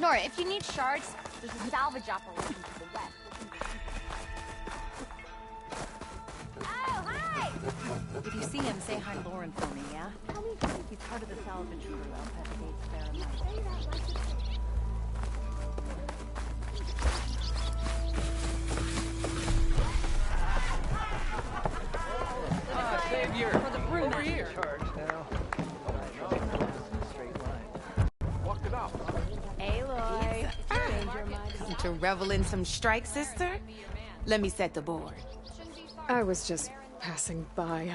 more. If you need shards, there's a salvage operation to the west. Oh, hi! If you see him, say hi to Lauren for me, yeah? He's part of the salvage crew out at Gates Fair. Savior! For the broom Over here! Charge now. Straight line. Walked it off. Aloy. Come to revel in some strike, sister? Let me set the board. I was just passing by.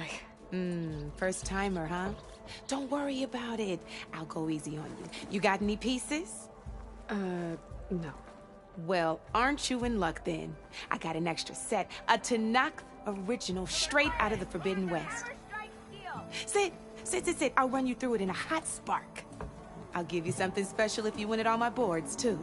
First timer, huh? Don't worry about it. I'll go easy on you. You got any pieces? No. Well, aren't you in luck then? I got an extra set, a Tanakh original straight out of the Forbidden West. Sit. I'll run you through it in a hot spark. I'll give you something special if you win it on my boards, too.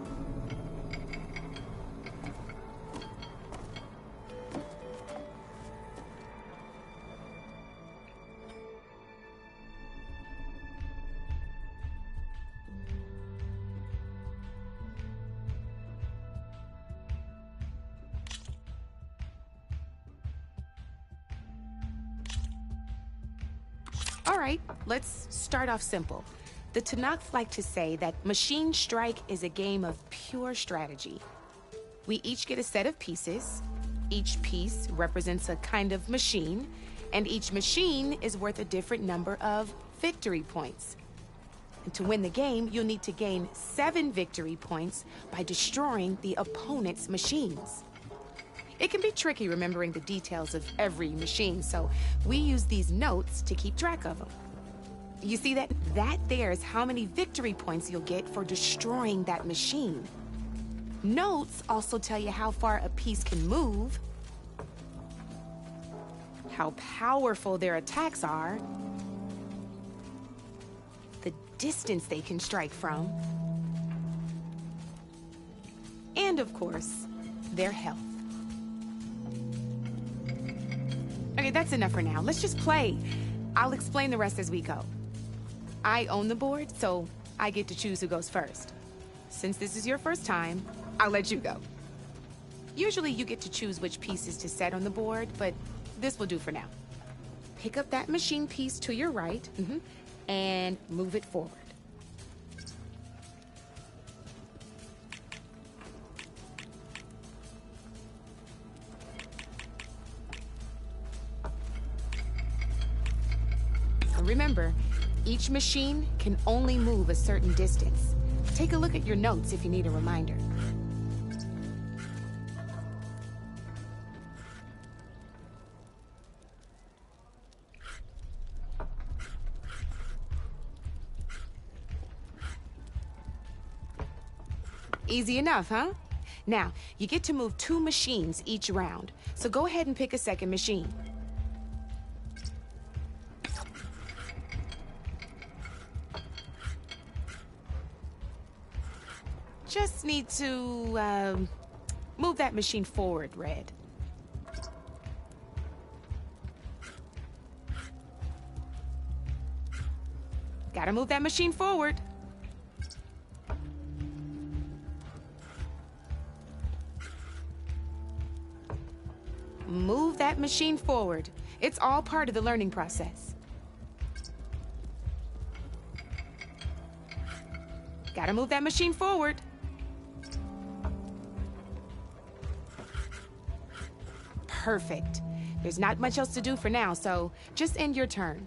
All right, let's start off simple. The Tanakh like to say that Machine Strike is a game of pure strategy. We each get a set of pieces. Each piece represents a kind of machine, and each machine is worth a different number of victory points. And to win the game, you'll need to gain 7 victory points by destroying the opponent's machines. It can be tricky remembering the details of every machine, so we use these notes to keep track of them. You see that? That there is how many victory points you'll get for destroying that machine. Notes also tell you how far a piece can move, how powerful their attacks are, the distance they can strike from, and of course, their health. Okay, that's enough for now. Let's just play. I'll explain the rest as we go. I own the board, so I get to choose who goes first. Since this is your first time, I'll let you go. Usually you get to choose which pieces to set on the board, but this will do for now. Pick up that machine piece to your right, and move it forward. Remember, each machine can only move a certain distance. Take a look at your notes if you need a reminder. Easy enough, huh? Now, you get to move 2 machines each round, so go ahead and pick a second machine. Just need to, move that machine forward, Red. Gotta move that machine forward. Move that machine forward. It's all part of the learning process. Gotta move that machine forward. Perfect. There's not much else to do for now, so just end your turn.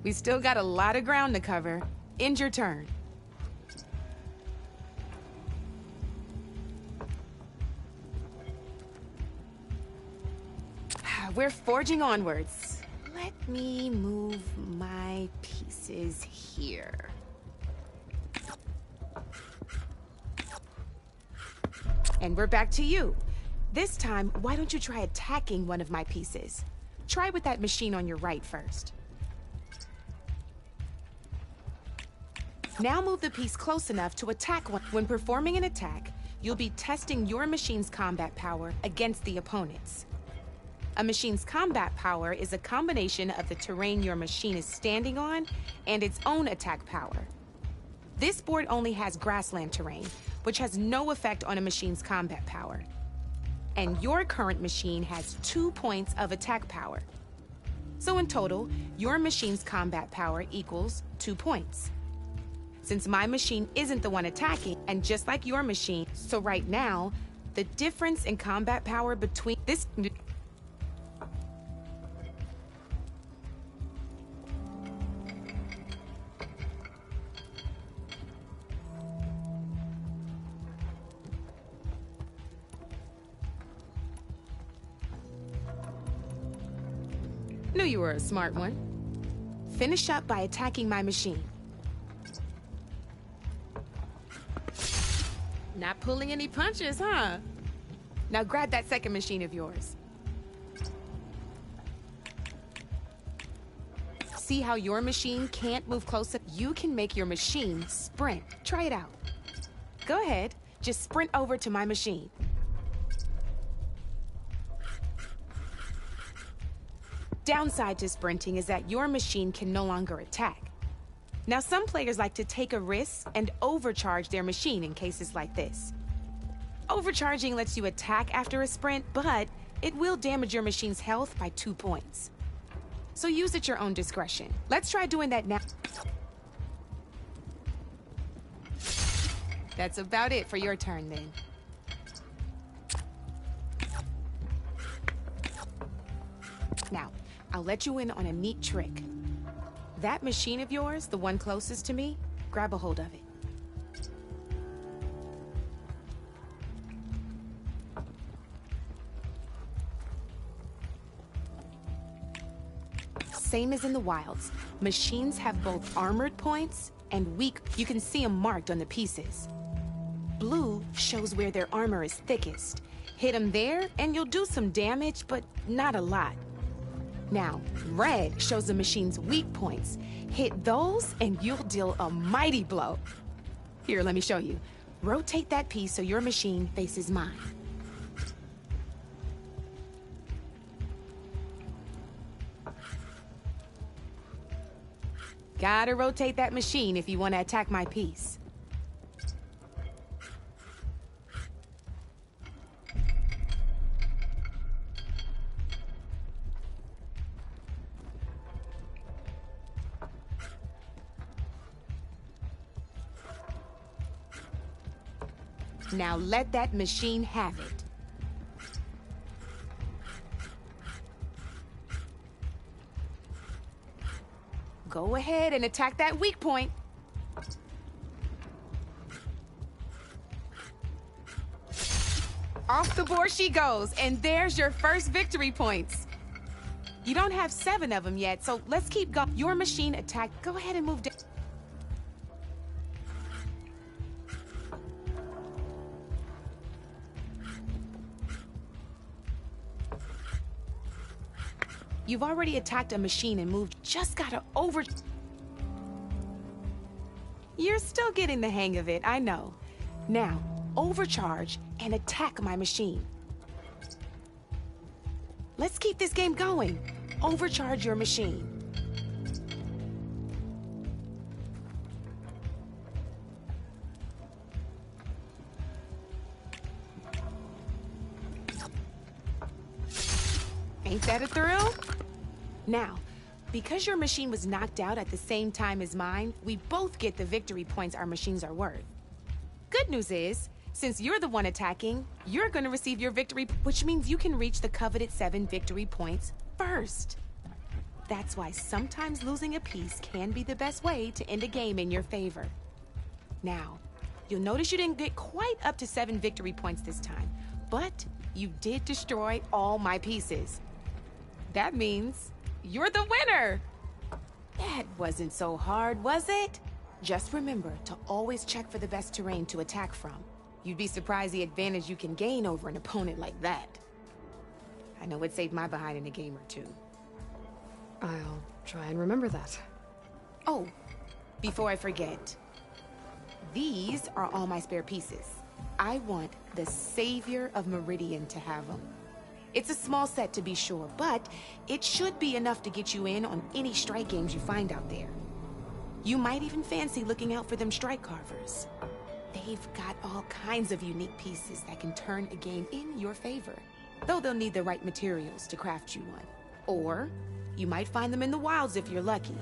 We still got a lot of ground to cover. End your turn. We're forging onwards. Let me move my pieces here. And we're back to you. This time, why don't you try attacking one of my pieces? Try with that machine on your right first. Now move the piece close enough to attack one. When performing an attack, you'll be testing your machine's combat power against the opponent's. A machine's combat power is a combination of the terrain your machine is standing on and its own attack power. This board only has grassland terrain, which has no effect on a machine's combat power. And your current machine has 2 points of attack power. So in total, your machine's combat power equals 2 points. Since my machine isn't the one attacking, and just like your machine, so right now, the difference in combat power between this... Knew you were a smart one. Finish up by attacking my machine. Not pulling any punches, huh? Now grab that second machine of yours. See how your machine can't move closer? You can make your machine sprint. Try it out. Go ahead, just sprint over to my machine. Downside to sprinting is that your machine can no longer attack. Now, some players like to take a risk and overcharge their machine in cases like this. Overcharging lets you attack after a sprint, but it will damage your machine's health by 2 points. So use at your own discretion. Let's try doing that now. That's about it for your turn, then. Now, I'll let you in on a neat trick. That machine of yours, the one closest to me, grab a hold of it. Same as in the wilds, machines have both armored points and weak. You can see them marked on the pieces. Blue shows where their armor is thickest. Hit them there and you'll do some damage, but not a lot. Now, red shows the machine's weak points. Hit those and you'll deal a mighty blow. Here, let me show you. Rotate that piece so your machine faces mine. Gotta rotate that machine if you want to attack my piece. Now let that machine have it. Go ahead and attack that weak point. Off the board she goes, and there's your first victory points. You don't have 7 of them yet, so let's keep going. Your machine attacked. Go ahead and move down. You've already attacked a machine and moved. Just gotta over... You're still getting the hang of it, I know. Now, overcharge and attack my machine. Let's keep this game going. Overcharge your machine. Ain't that a thrill? Now, because your machine was knocked out at the same time as mine, we both get the victory points our machines are worth. Good news is, since you're the one attacking, you're gonna receive your victory, which means you can reach the coveted 7 victory points first. That's why sometimes losing a piece can be the best way to end a game in your favor. Now, you'll notice you didn't get quite up to 7 victory points this time, but you did destroy all my pieces. That means you're the winner! That wasn't so hard, was it? Just remember to always check for the best terrain to attack from. You'd be surprised the advantage you can gain over an opponent like that. I know it saved my behind in a game or two. I'll try and remember that. Oh, before I forget, these are all my spare pieces. I want the Savior of Meridian to have them. It's a small set to be sure, but it should be enough to get you in on any strike games you find out there. You might even fancy looking out for them strike carvers. They've got all kinds of unique pieces that can turn a game in your favor, though they'll need the right materials to craft you one. Or you might find them in the wilds if you're lucky.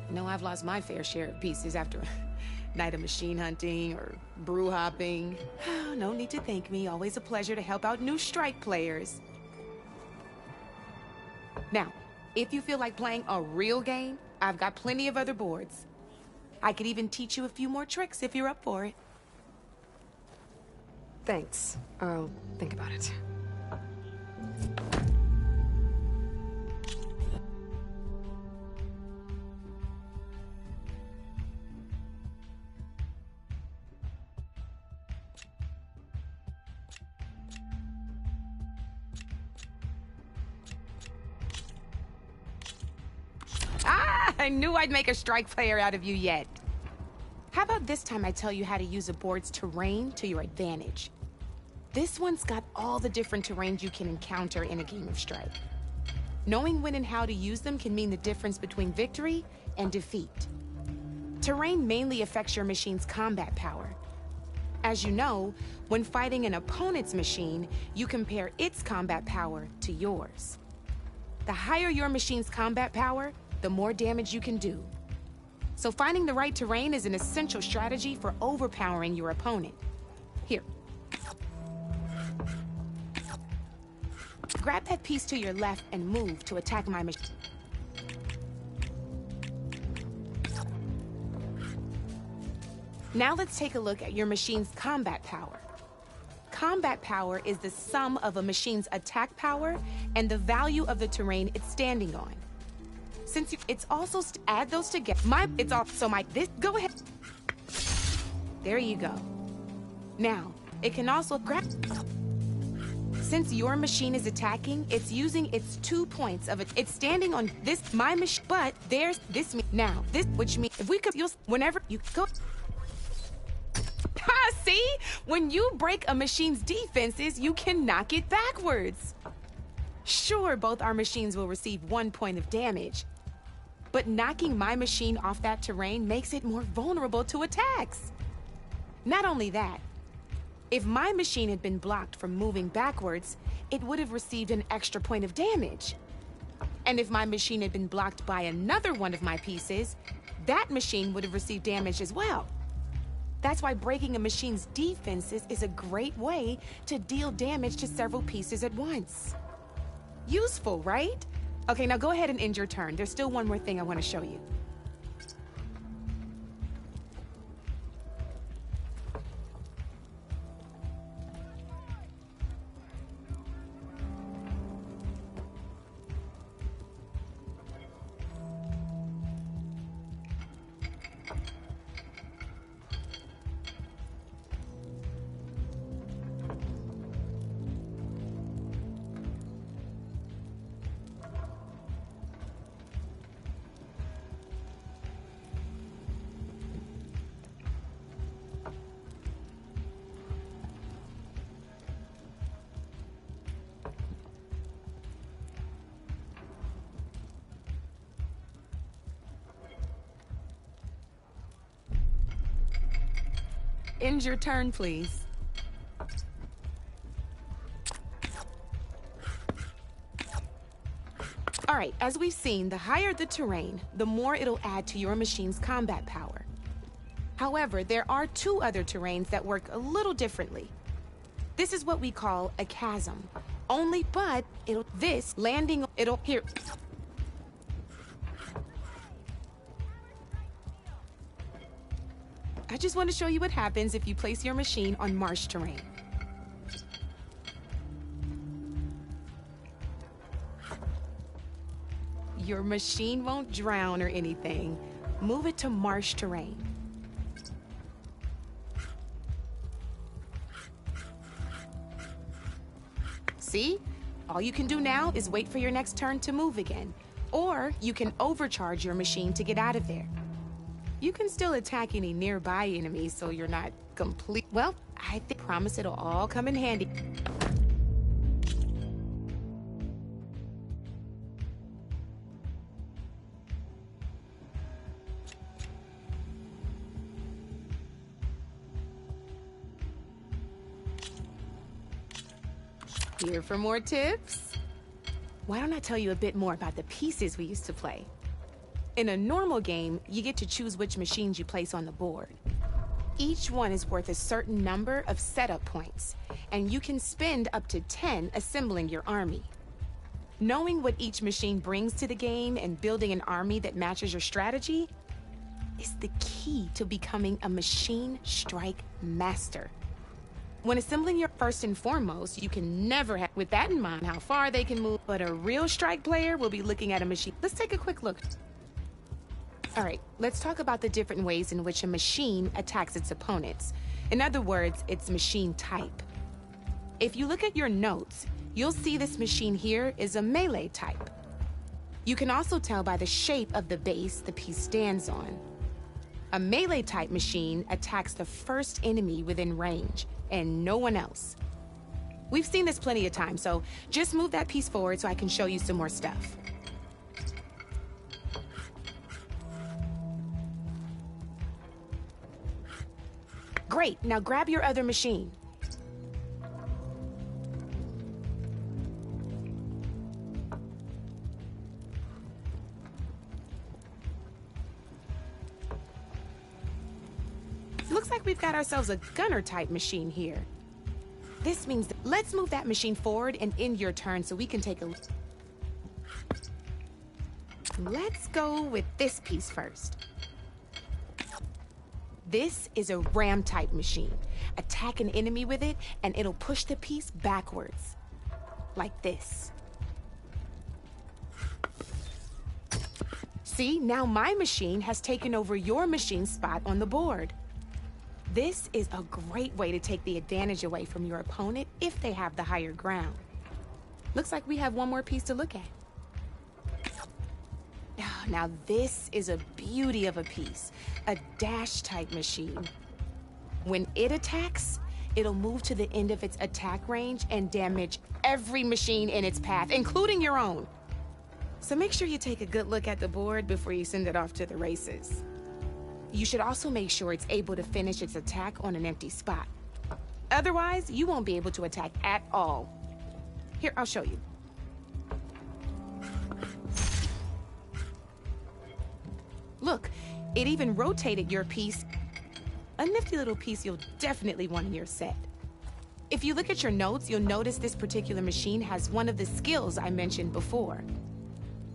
I know I've lost my fair share of pieces after a night of machine hunting or brew hopping. No need to thank me. Always a pleasure to help out new strike players. Now, if you feel like playing a real game, I've got plenty of other boards. I could even teach you a few more tricks if you're up for it. Thanks. I'll think about it. I knew I'd make a strike player out of you yet. How about this time I tell you how to use a board's terrain to your advantage? This one's got all the different terrains you can encounter in a game of strike. Knowing when and how to use them can mean the difference between victory and defeat. Terrain mainly affects your machine's combat power. As you know, when fighting an opponent's machine, you compare its combat power to yours. The higher your machine's combat power, the more damage you can do. So finding the right terrain is an essential strategy for overpowering your opponent. Here. Grab that piece to your left and move to attack my machine. Now let's take a look at your machine's combat power. Combat power is the sum of a machine's attack power and the value of the terrain it's standing on. Since it's also add those together. Go ahead. There you go. Now, it can also grab. Since your machine is attacking, it's using its 2 points of it. It's standing on this, my machine, but there's this, now, this, which means if we could, whenever you go. See? When you break a machine's defenses, you can knock it backwards. Sure, both our machines will receive 1 point of damage, but knocking my machine off that terrain makes it more vulnerable to attacks. Not only that, if my machine had been blocked from moving backwards, it would have received an extra point of damage. And if my machine had been blocked by another one of my pieces, that machine would have received damage as well. That's why breaking a machine's defenses is a great way to deal damage to several pieces at once. Useful, right? Okay, now go ahead and end your turn. There's still one more thing I want to show you. End your turn, please. All right, as we've seen, the higher the terrain, the more it'll add to your machine's combat power. However, there are 2 other terrains that work a little differently. This is what we call a chasm. Here. I just want to show you what happens if you place your machine on marsh terrain. Your machine won't drown or anything. Move it to marsh terrain. See? All you can do now is wait for your next turn to move again. Or you can overcharge your machine to get out of there. You can still attack any nearby enemies so you're not complete. Well, I promise it'll all come in handy. Here for more tips? Why don't I tell you a bit more about the pieces we used to play? In a normal game, you get to choose which machines you place on the board. Each one is worth a certain number of setup points, and you can spend up to 10 assembling your army. Knowing what each machine brings to the game and building an army that matches your strategy is the key to becoming a machine strike master. When assembling your first and foremost, you can never have, with that in mind, how far they can move, but a real strike player will be looking at a machine. Let's take a quick look. All right, let's talk about the different ways in which a machine attacks its opponents. In other words, its machine type. If you look at your notes, you'll see this machine here is a melee type. You can also tell by the shape of the base the piece stands on. A melee type machine attacks the first enemy within range, and no one else. We've seen this plenty of times, so just move that piece forward so I can show you some more stuff. Great, now grab your other machine. Looks like we've got ourselves a gunner-type machine here. This means that let's move that machine forward and end your turn so we can take a look. Let's go with this piece first. This is a ram-type machine. Attack an enemy with it, and it'll push the piece backwards. Like this. See, now my machine has taken over your machine's spot on the board. This is a great way to take the advantage away from your opponent if they have the higher ground. Looks like we have one more piece to look at. Now this is a beauty of a piece, a dash-type machine. When it attacks, it'll move to the end of its attack range and damage every machine in its path, including your own. So make sure you take a good look at the board before you send it off to the races. You should also make sure it's able to finish its attack on an empty spot. Otherwise, you won't be able to attack at all. Here, I'll show you. Look, it even rotated your piece. A nifty little piece you'll definitely want in your set. If you look at your notes, you'll notice this particular machine has one of the skills I mentioned before.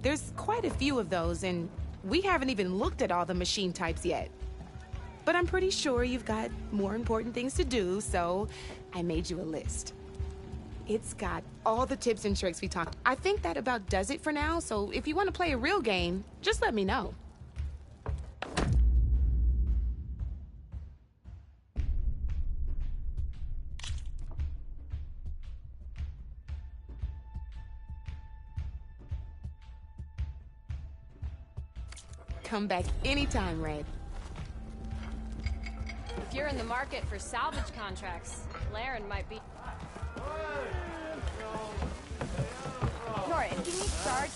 There's quite a few of those, and we haven't even looked at all the machine types yet. But I'm pretty sure you've got more important things to do, so I made you a list. It's got all the tips and tricks we talked. I think that about does it for now, so if you want to play a real game, just let me know. Come back anytime, Red. If you're in the market for salvage contracts, Laren might be. Nora, if you need charge.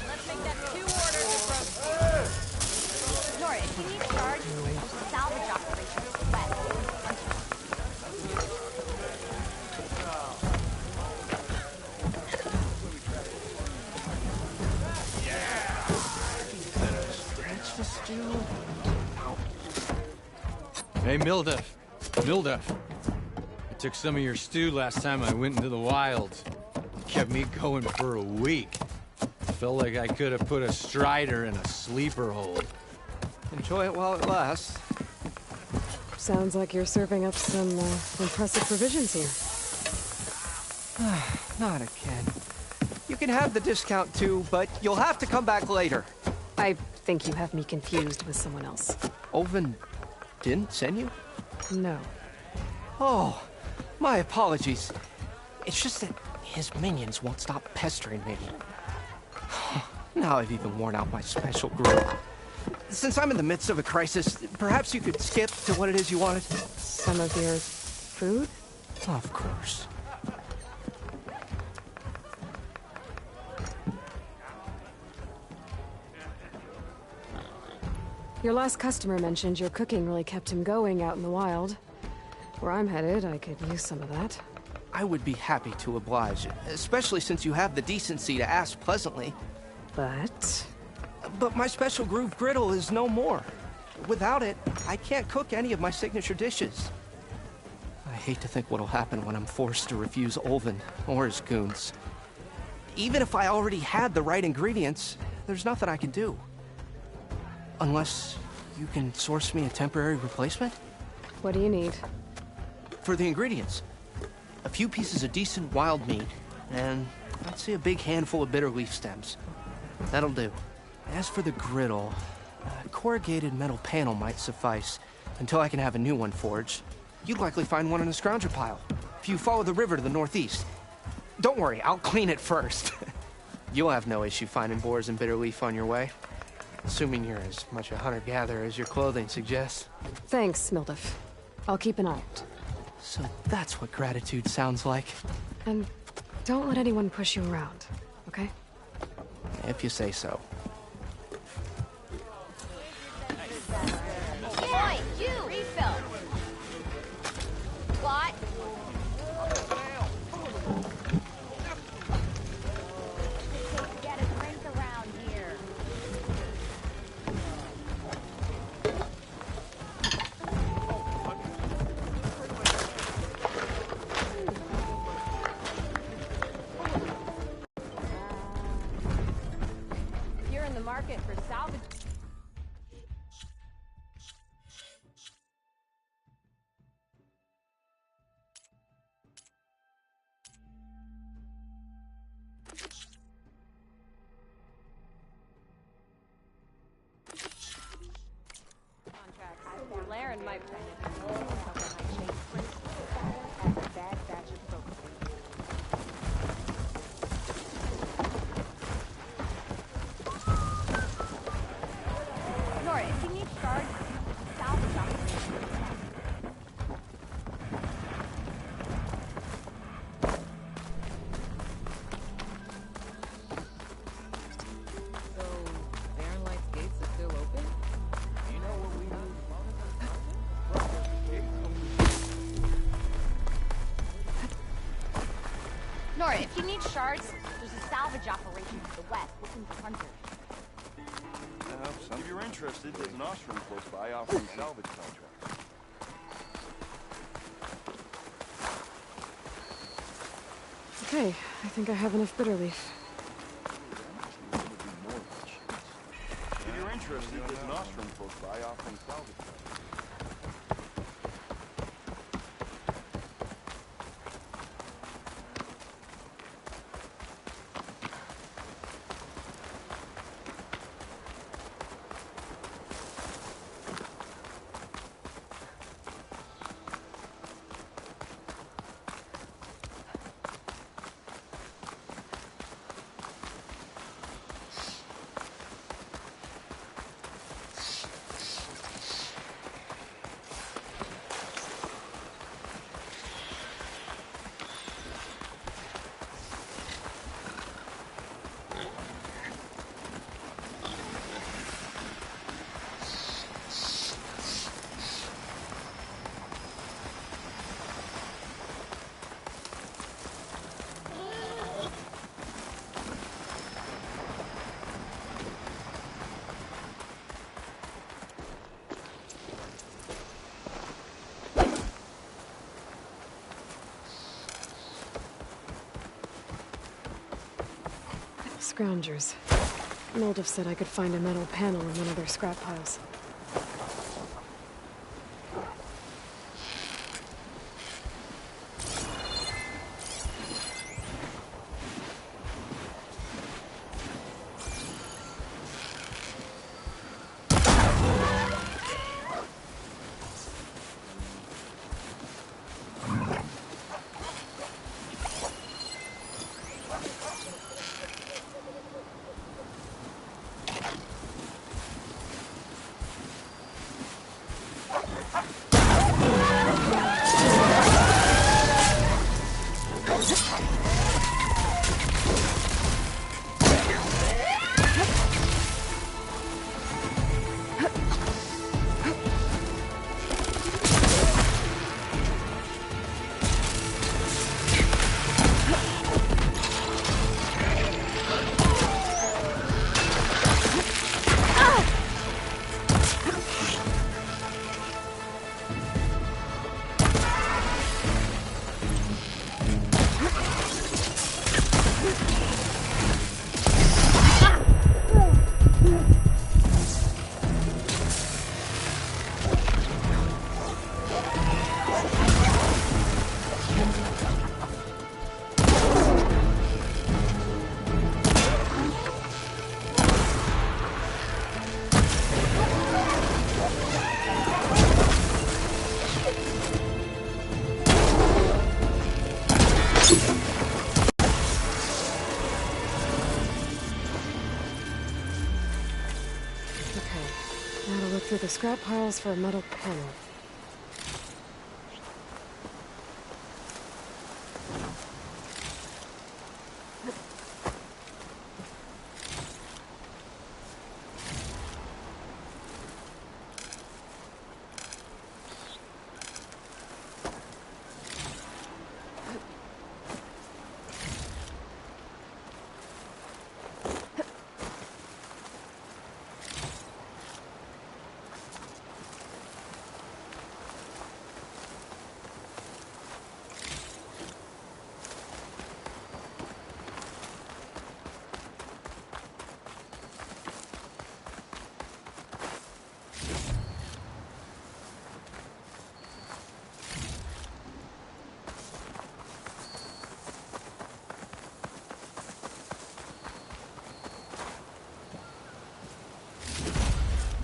Let's make that 2 orders of roast. Nora, if you need charge, there's a salvage operation to the west. Hey, Milda. I took some of your stew last time I went into the wilds. It kept me going for a week. Felt like I could have put a strider in a sleeper hold. Enjoy it while it lasts. Sounds like you're serving up some impressive provisions here. Not again. You can have the discount too, but you'll have to come back later. I think you have me confused with someone else. Oven didn't send you? No. Oh, my apologies. It's just that his minions won't stop pestering me. Now I've even worn out my special grill. Since I'm in the midst of a crisis, perhaps you could skip to what it is you wanted? Some of your food? Of course. Your last customer mentioned your cooking really kept him going out in the wild. Where I'm headed, I could use some of that. I would be happy to oblige, especially since you have the decency to ask pleasantly. But... But my special groove griddle is no more. Without it, I can't cook any of my signature dishes. I hate to think what'll happen when I'm forced to refuse Olvin or his goons. Even if I already had the right ingredients, there's nothing I can do. Unless you can source me a temporary replacement? what do you need? For the ingredients, a few pieces of decent wild meat, and I'd say a big handful of bitter leaf stems. That'll do. As for the griddle, a corrugated metal panel might suffice until I can have a new one forged. You'd likely find one in a scrounger pile if you follow the river to the northeast. Don't worry, I'll clean it first. You'll have no issue finding boars and bitter leaf on your way. Assuming you're as much a hunter-gatherer as your clothing suggests. Thanks, Mildef. I'll keep an eye out. So that's what gratitude sounds like. And don't let anyone push you around, okay? If you say so. Boy, you! Refill! What? Get a drink around here. You're in the market for salvage. Laren might bad batch of focusing. Nora, if you need shards, salvage operations. So, Baron Light's gates are still open? You know what we do? Nora, if you need shards, there's a salvage operation to the west looking for hunters. If you're interested, there's an ostrom close by offering salvage contracts. Okay, I think I have enough bitter leaf. If you're interested, there's an ostrom close by offering salvage contracts. Scroungers. Mildef said I could find a metal panel in one of their scrap piles. Now to look through the scrap piles for a metal panel.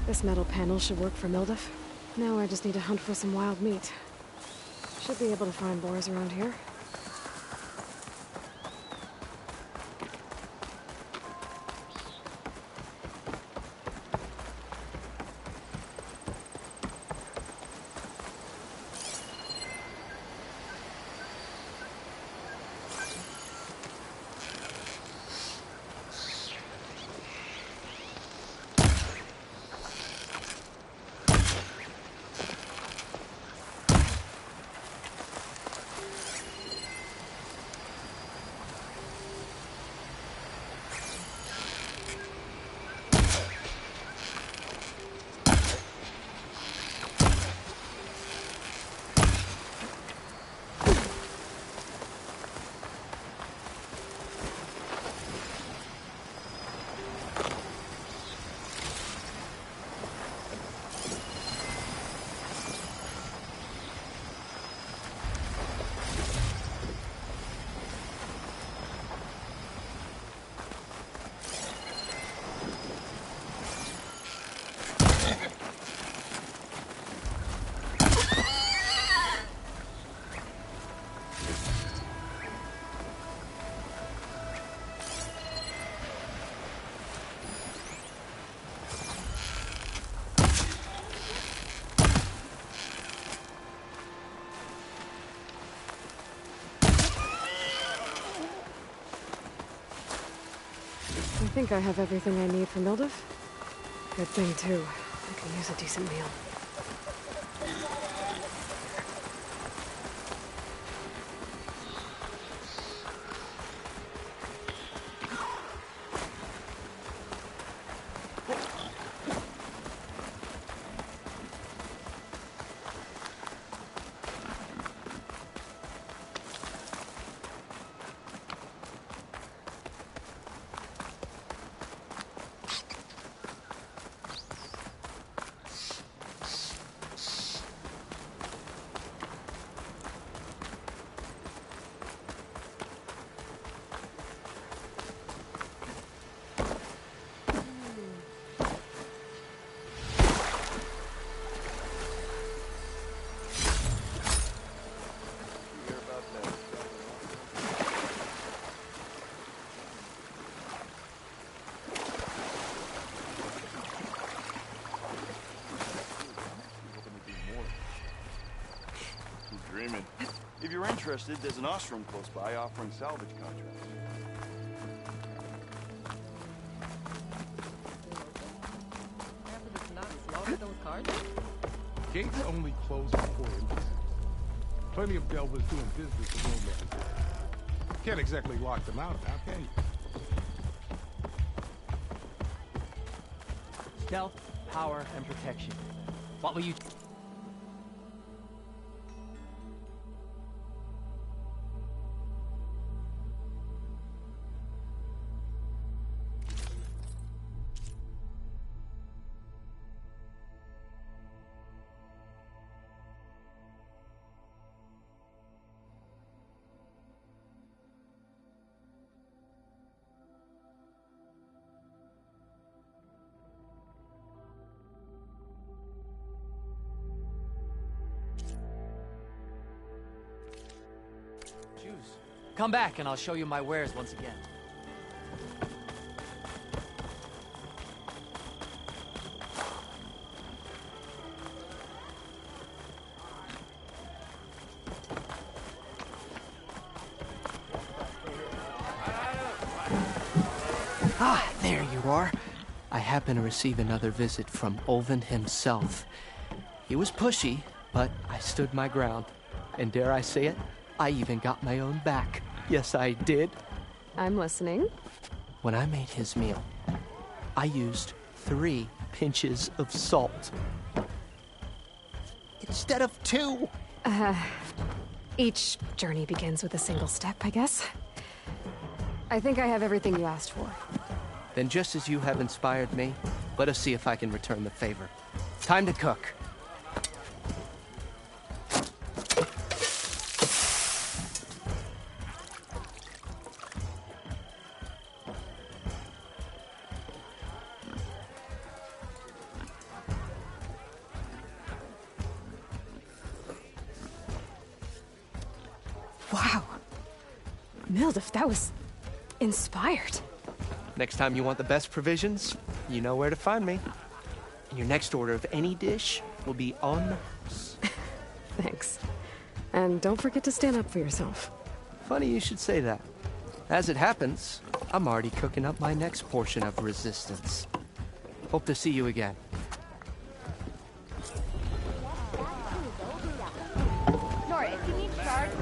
This metal panel should work for Mildef. Now I just need to hunt for some wild meat. Should be able to find boars around here. I think I have everything I need for Mildef. Good thing, too. I can use a decent meal. Dreaming. If you're interested, there's an ostrom close by offering salvage contracts. After the Tanakh slaughtered those cards? Gates only close before it. Plenty of delvers doing business with no man. Can't exactly lock them out now, can you? Stealth, power, and protection. What will you... Come back and I'll show you my wares once again. you are. I happen to receive another visit from Olvin himself. He was pushy, but I stood my ground. And dare I say it, I even got my own back. Yes, I did. I'm listening. When I made his meal, I used 3 pinches of salt. Instead of 2. Each journey begins with a single step, I guess. I think I have everything you asked for. Then just as you have inspired me, let us see if I can return the favor. Time to cook. Wow. Mildef, that was inspired. Next time you want the best provisions, you know where to find me. And your next order of any dish will be on us. Thanks. And don't forget to stand up for yourself. Funny you should say that. As it happens, I'm already cooking up my next portion of resistance. Hope to see you again. Nora, if you need shards...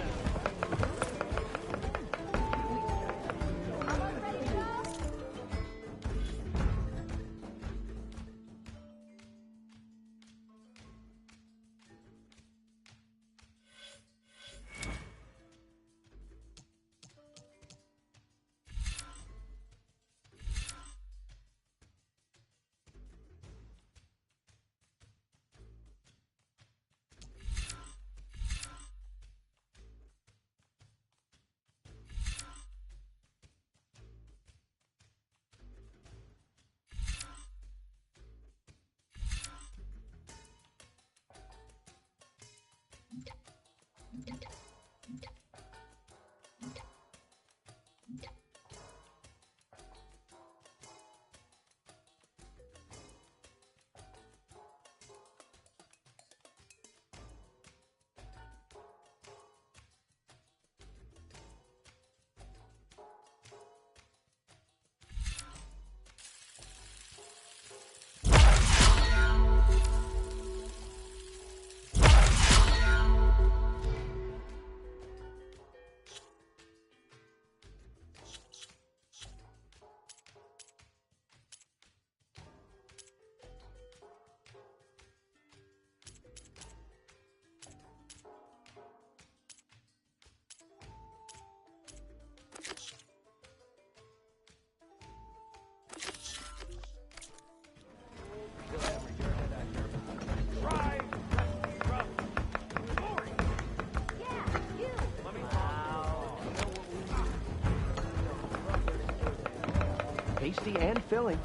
Tasty and filling.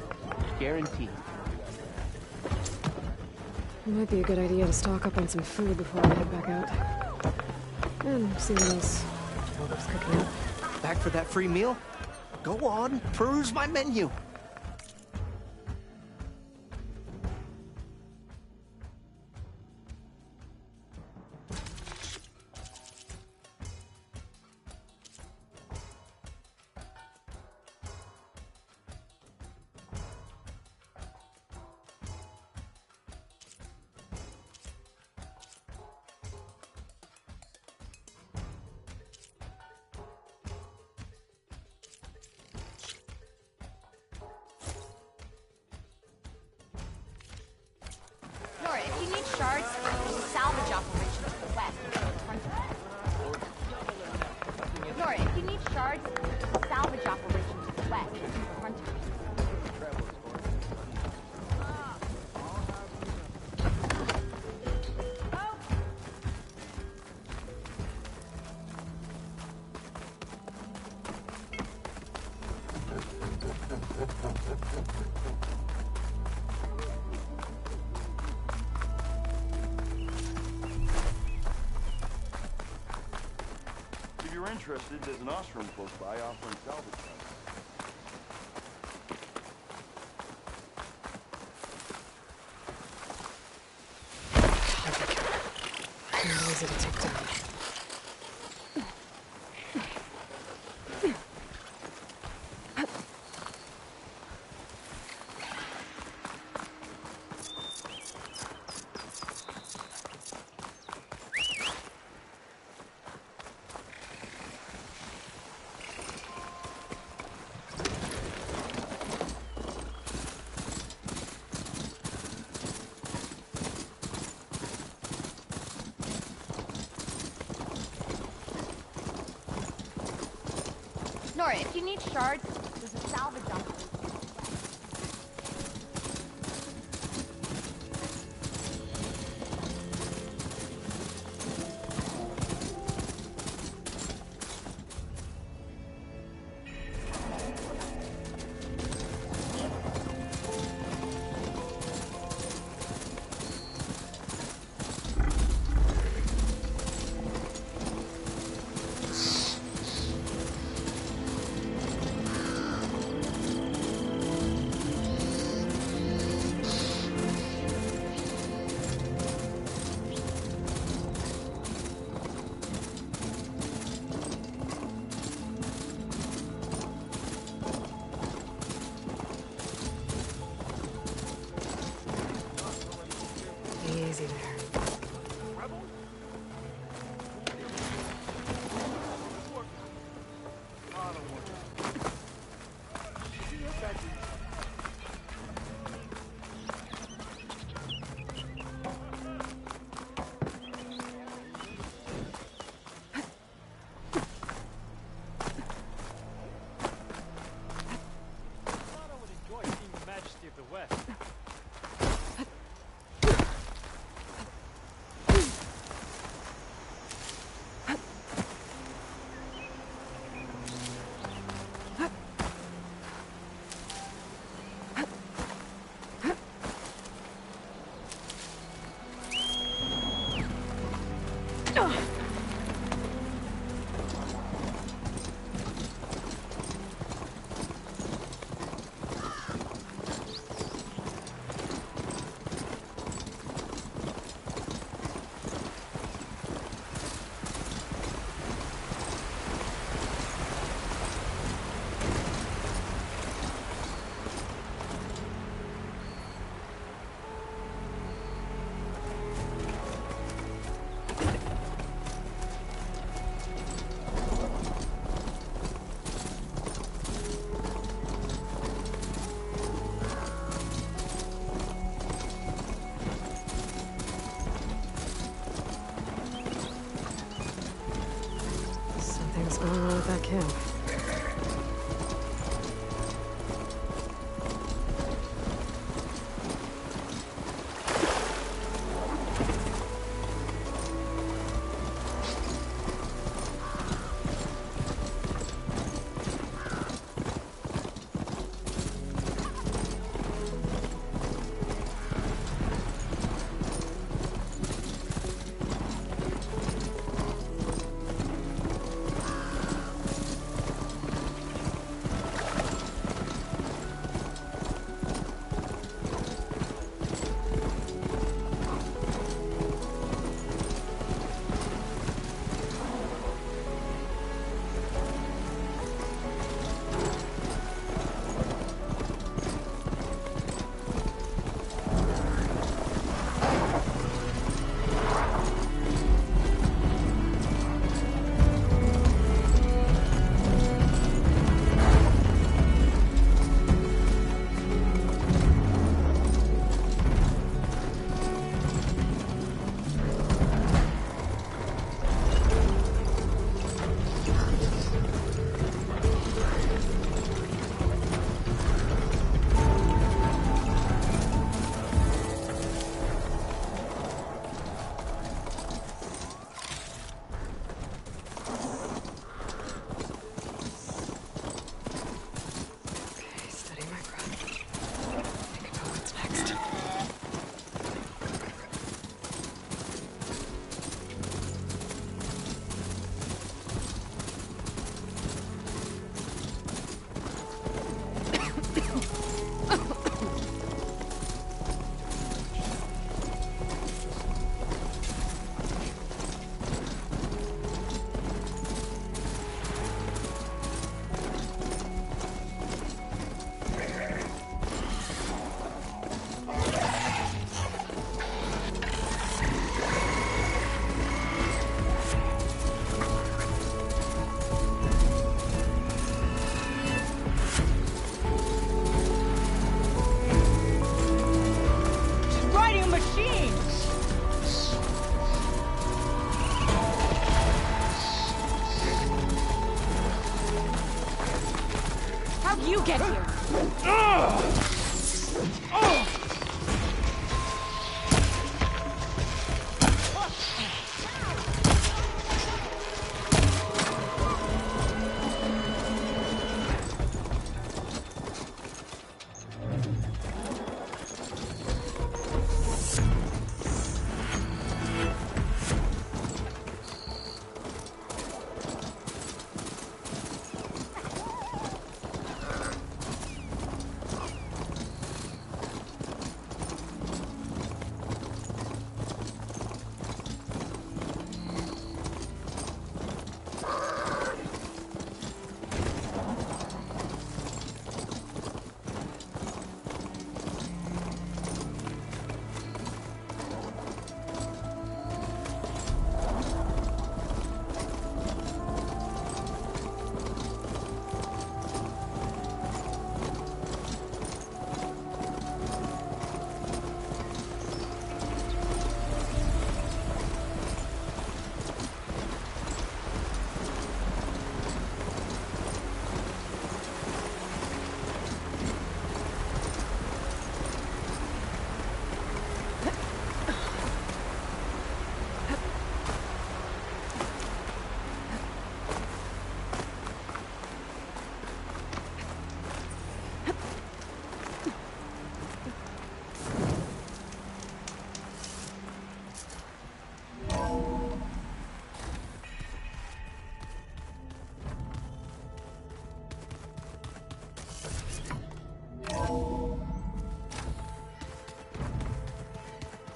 Guaranteed. It might be a good idea to stock up on some food before I head back out. And see what else Mildef's cooking up. Back for that free meal? Go on, peruse my menu. Nora, if you need shards, there's a salvage operation to the west. Nora, if you need shards, there's a salvage operation to the west. If you're interested, there's an ostrom close by offering salvage prices. How easy to take down. Nora, if you need shards, there's a salvage operation. Easy there. Something's going on with that camp. Get here.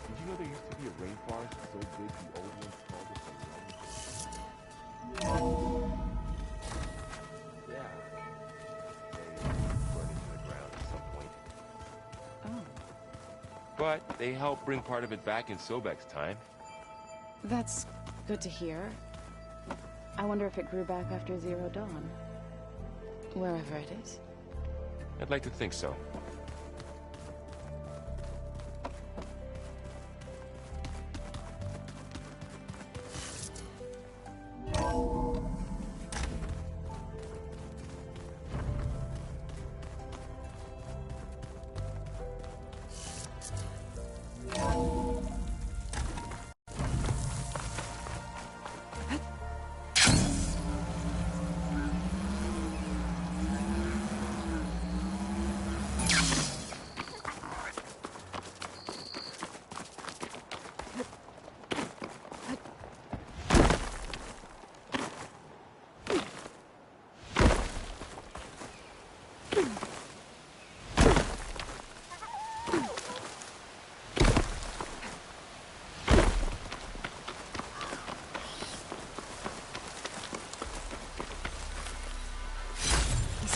Did you know there used to be a rainforest so big the old ones called it the rain? Yeah. They burned into the ground at some point. Oh, But they helped bring part of it back in Sobek's time. that's good to hear. I wonder if it grew back after Zero Dawn. Wherever it is. I'd like to think so.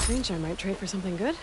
Strange, I might trade for something good.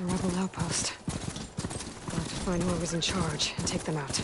It's a rebel outpost. I'll have to find whoever's in charge and take them out.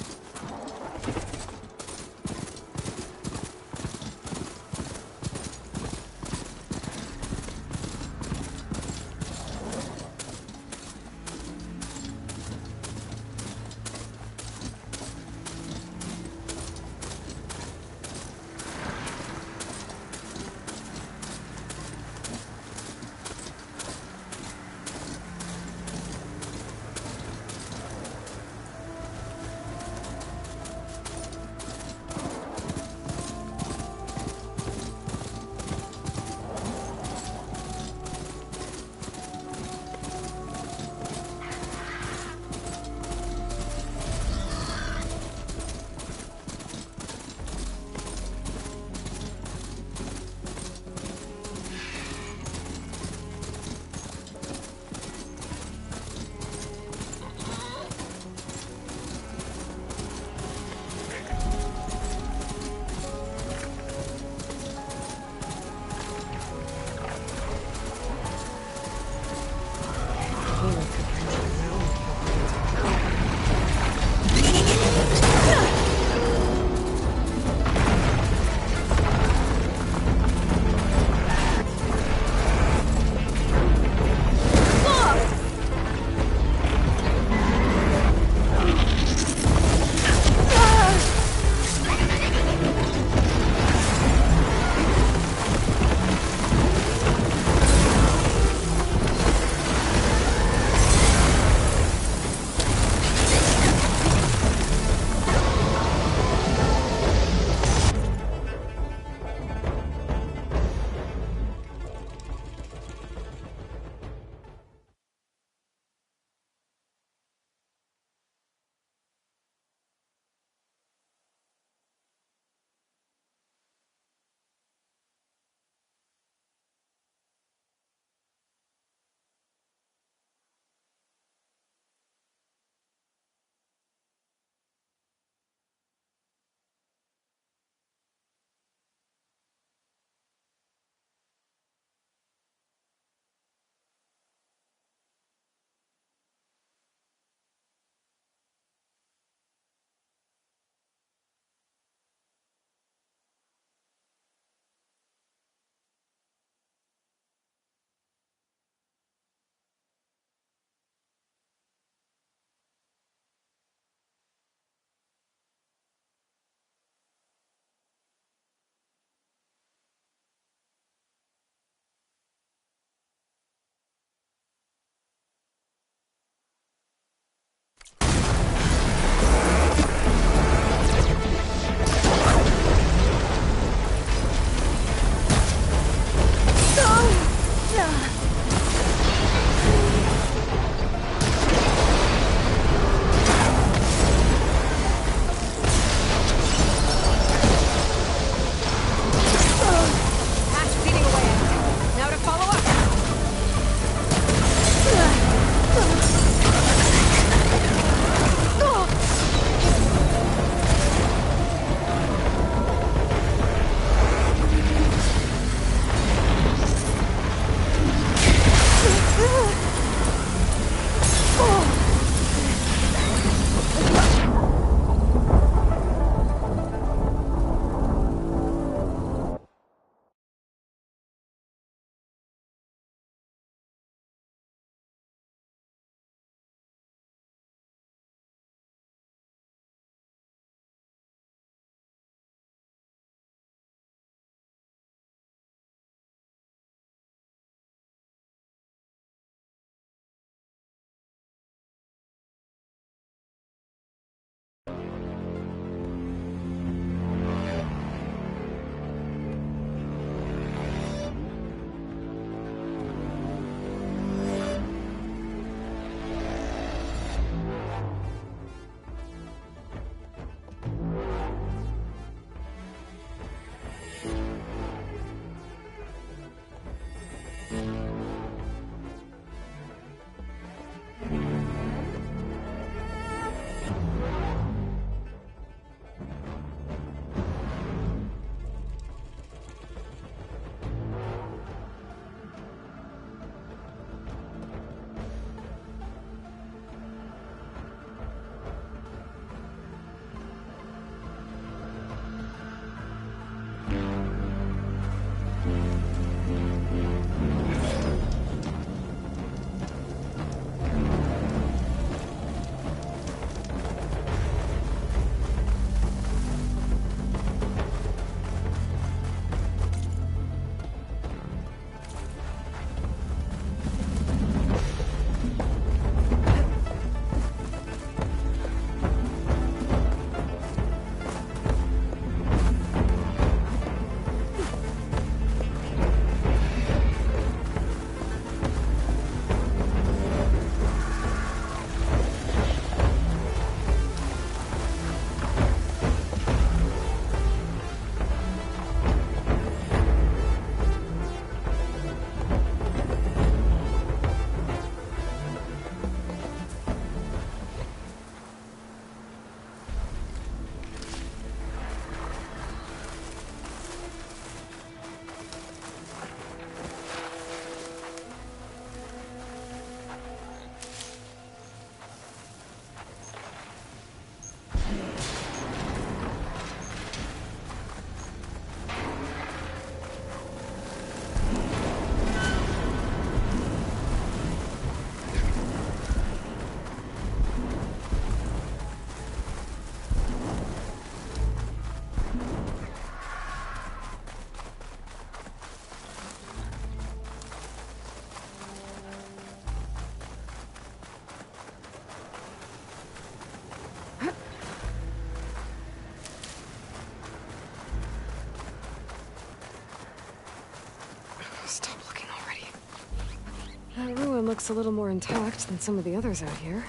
one looks a little more intact than some of the others out here.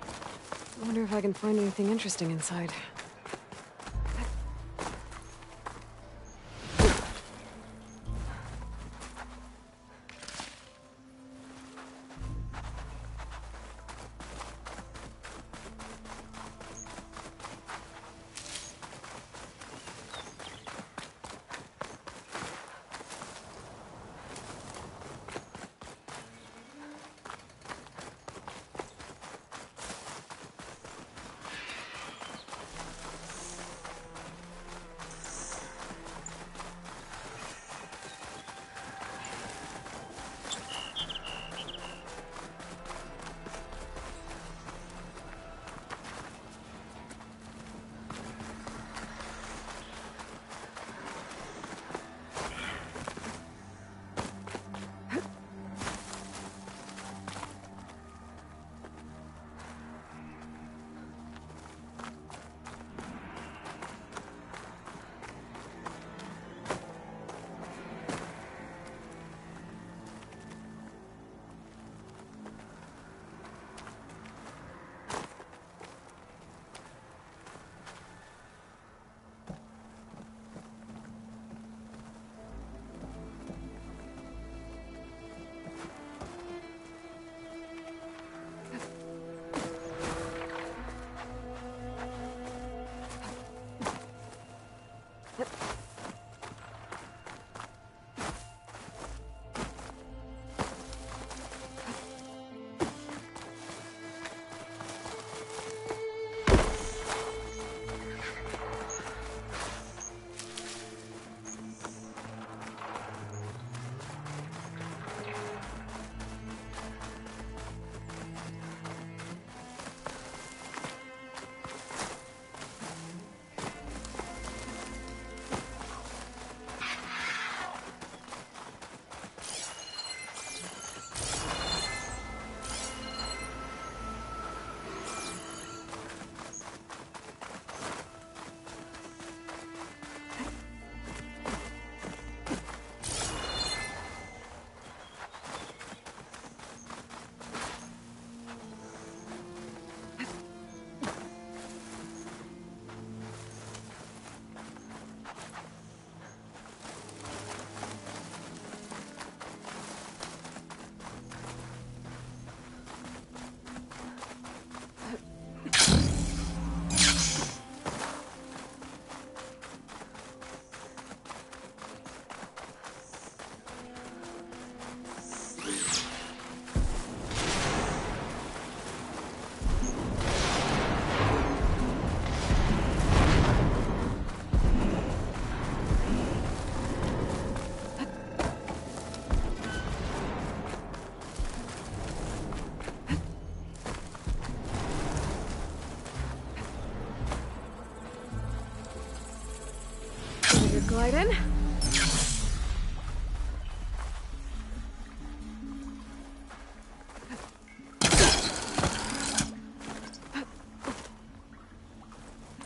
I wonder if I can find anything interesting inside. Glide in.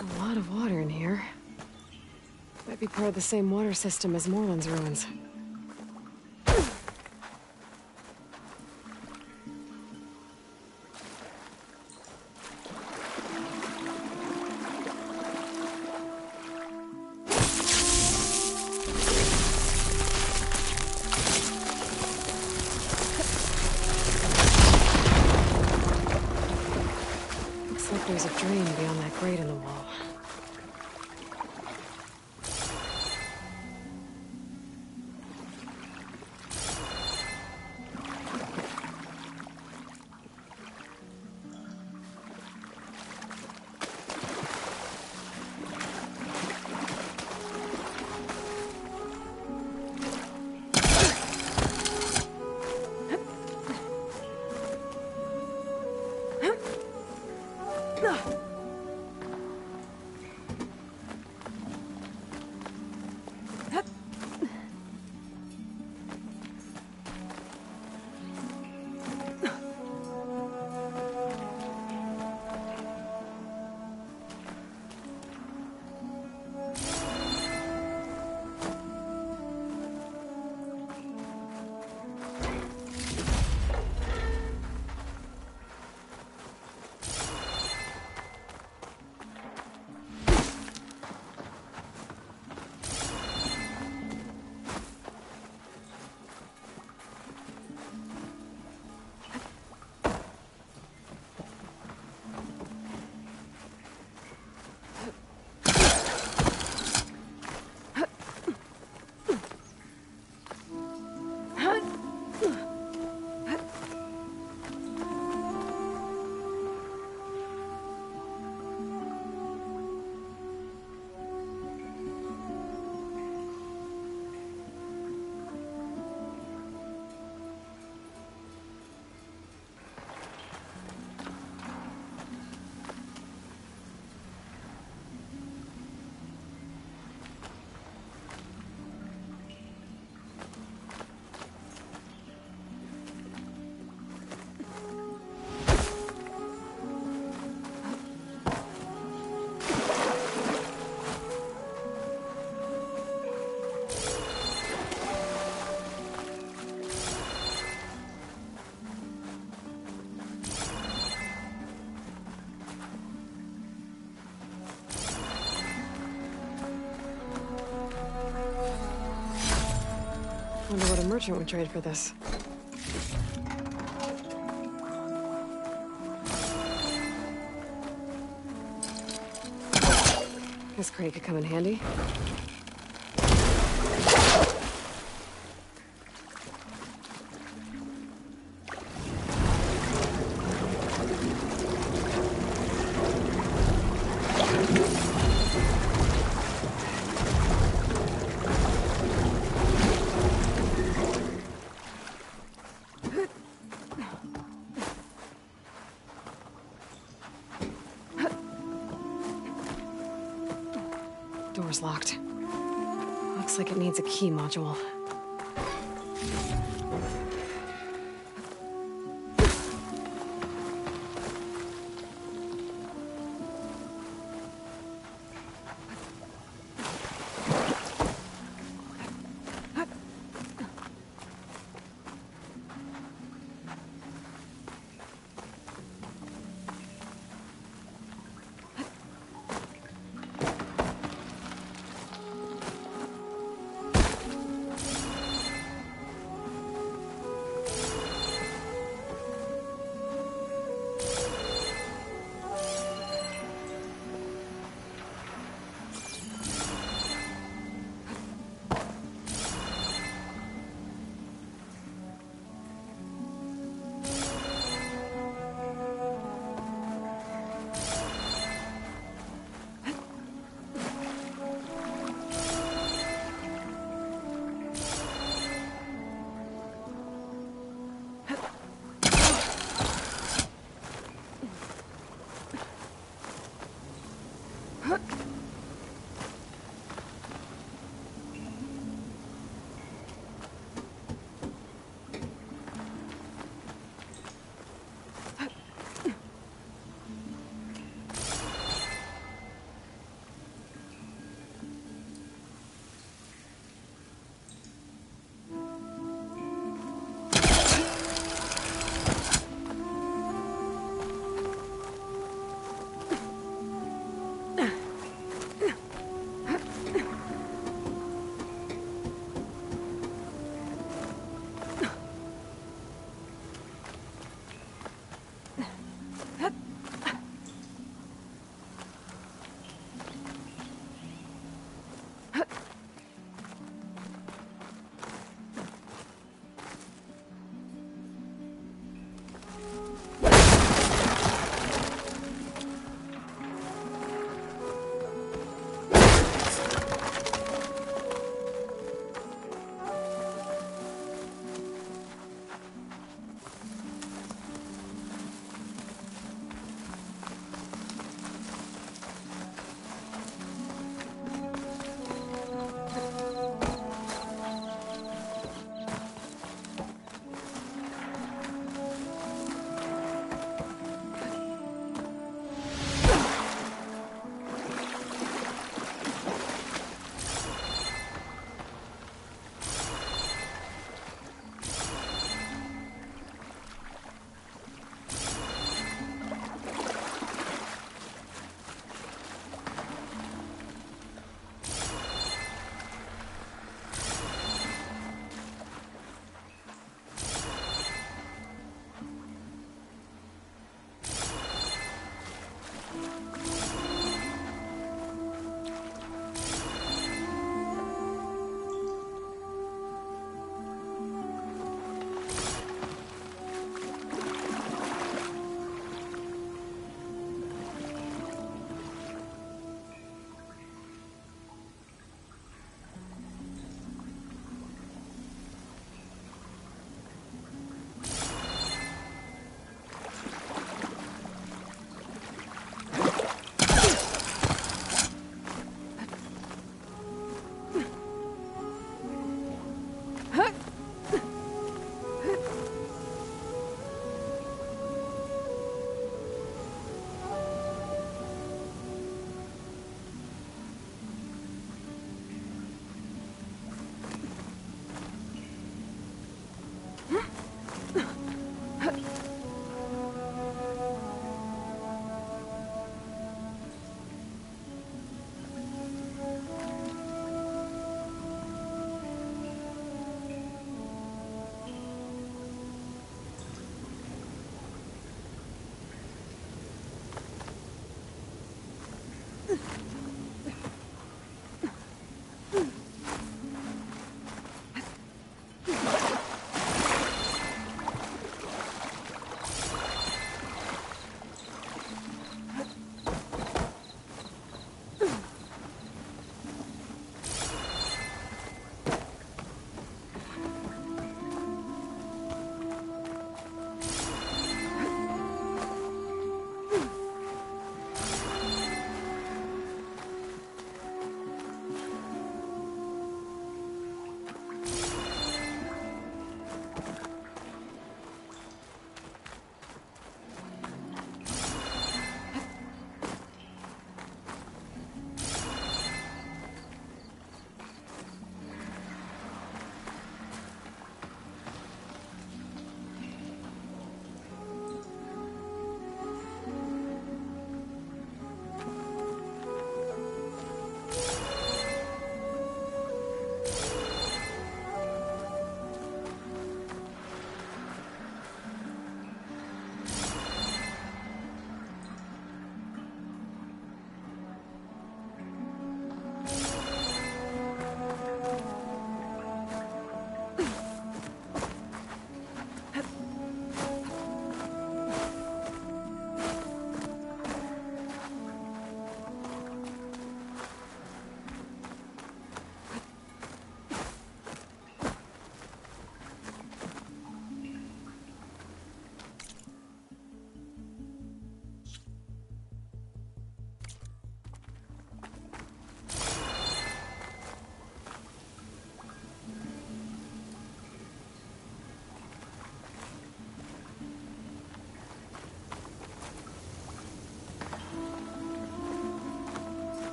A lot of water in here. Might be part of the same water system as Moreland's ruins. There's a drain beyond that grate in the wall. merchant would trade for this. This crate could come in handy. Door's locked. Looks like it needs a key module.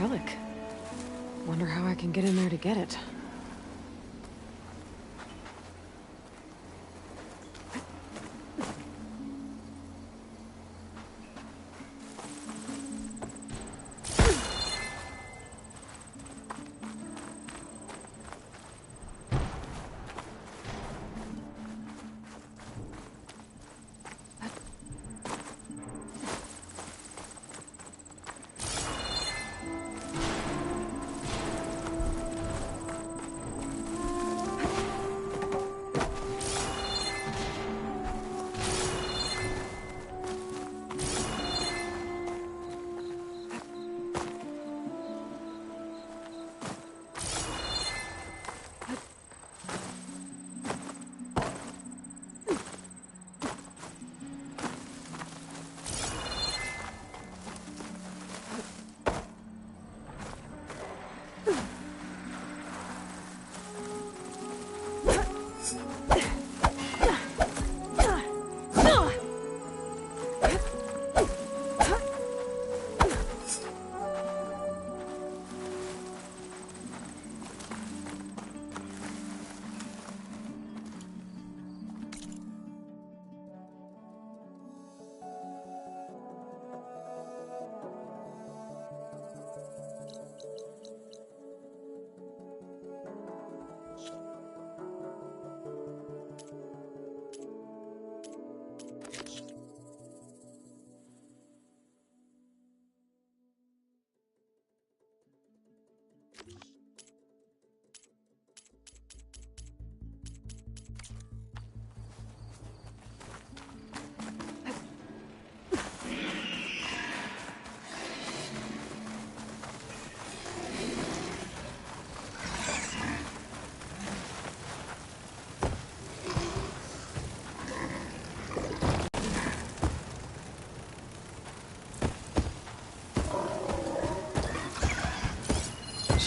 relic. Wonder how I can get in there to get it.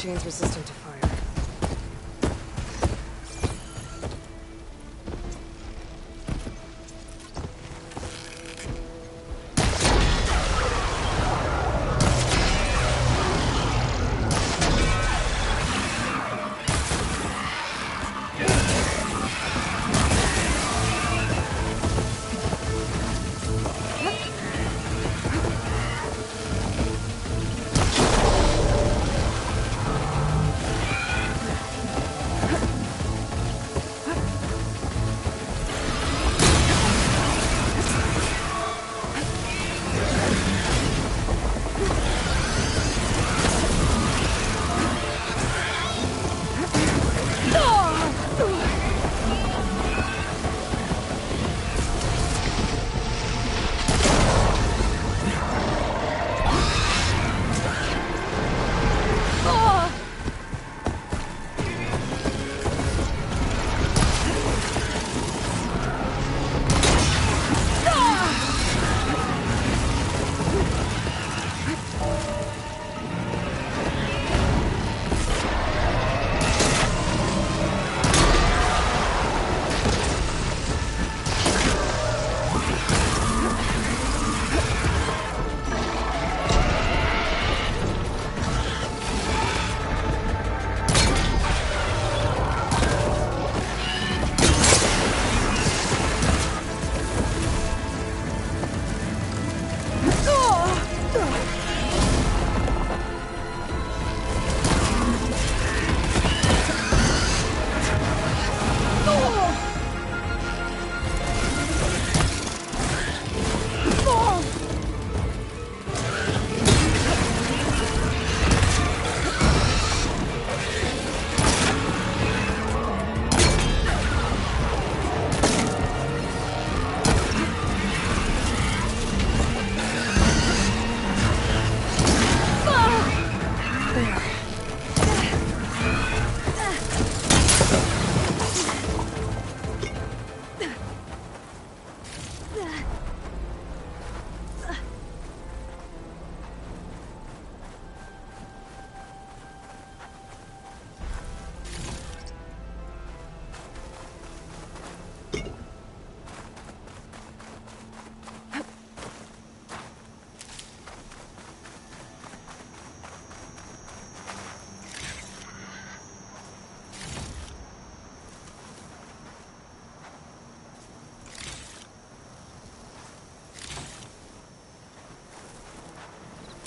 Machine's resistant to fire.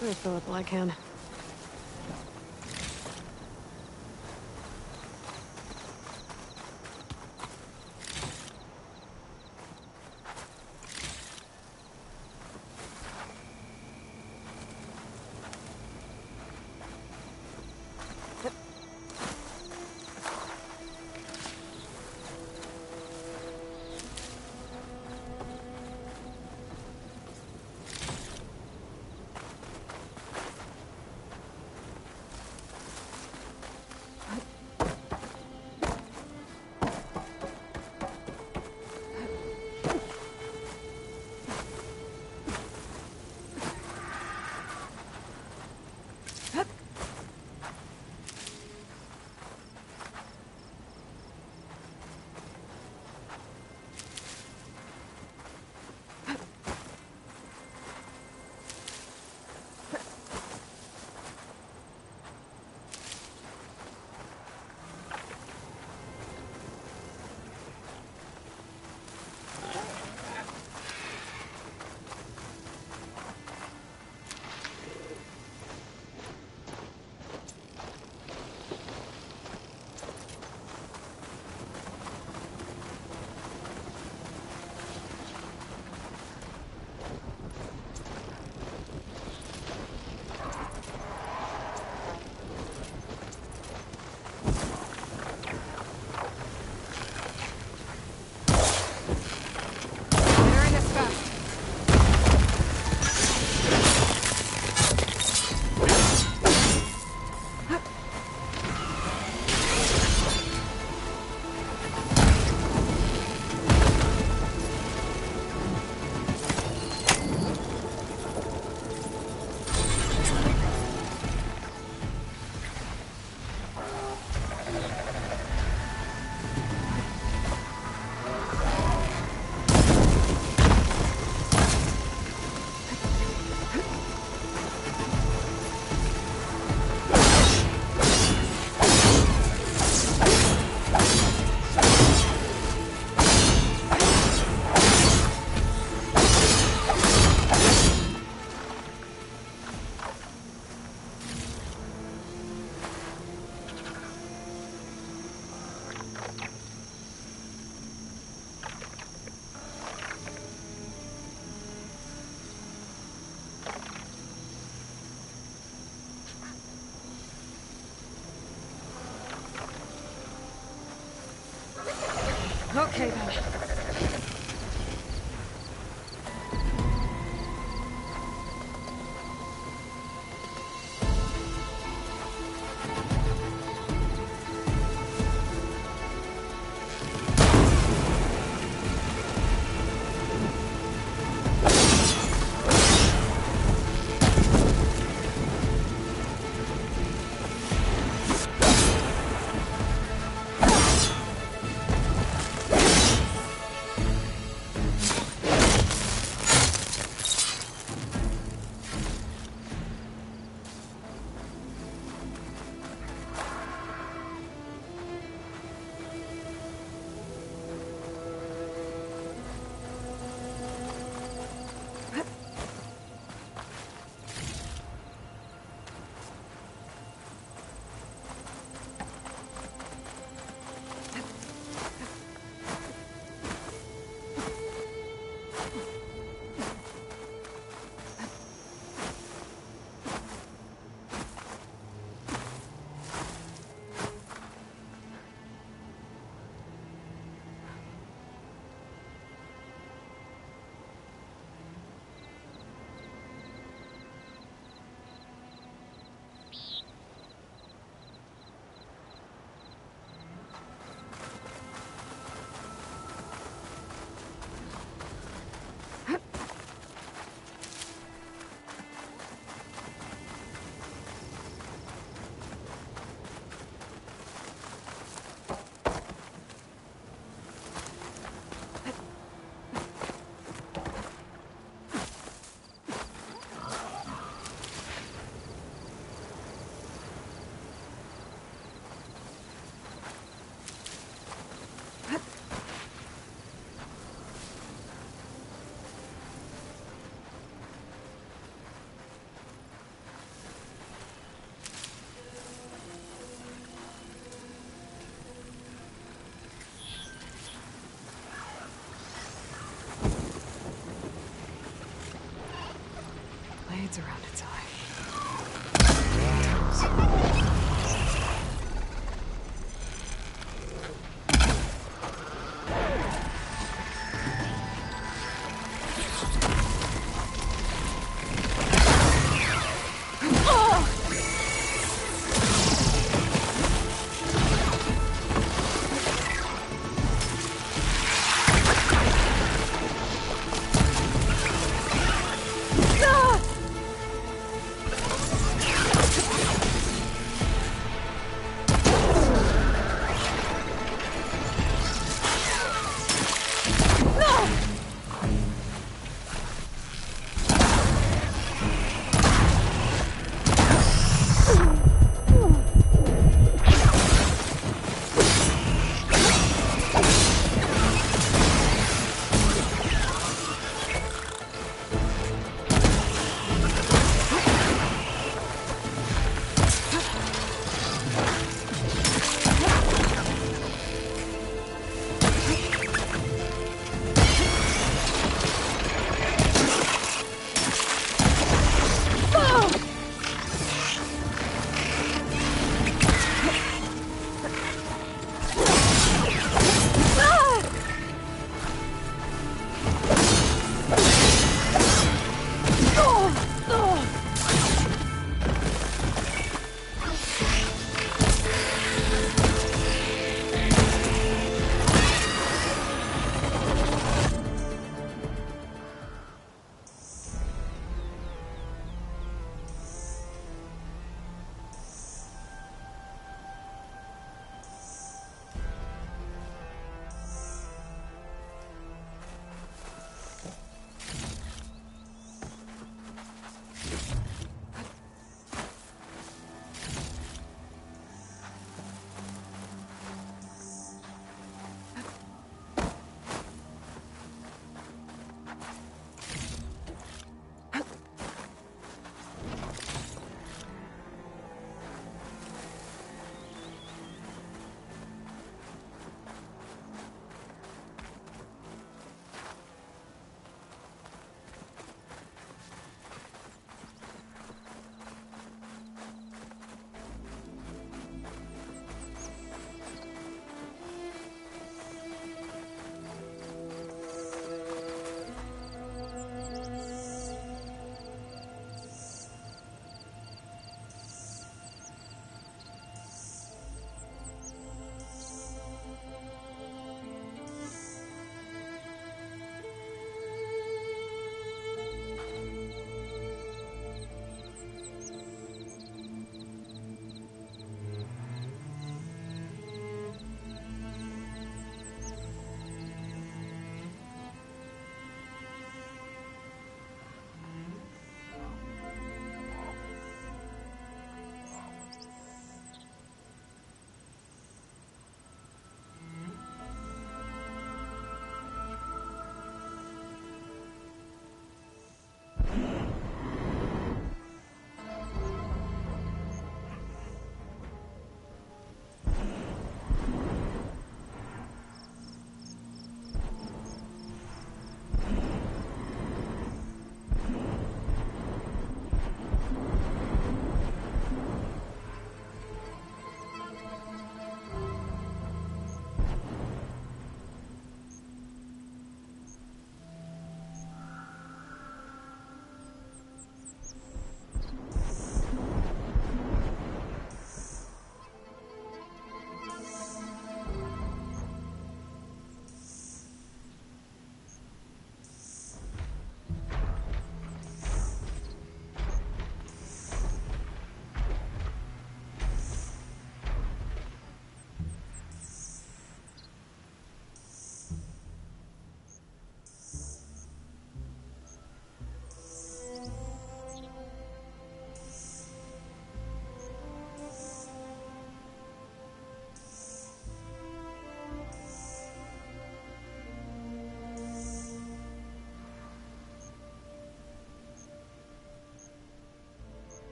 I fill up all I can. Okay, then. It's around its eye.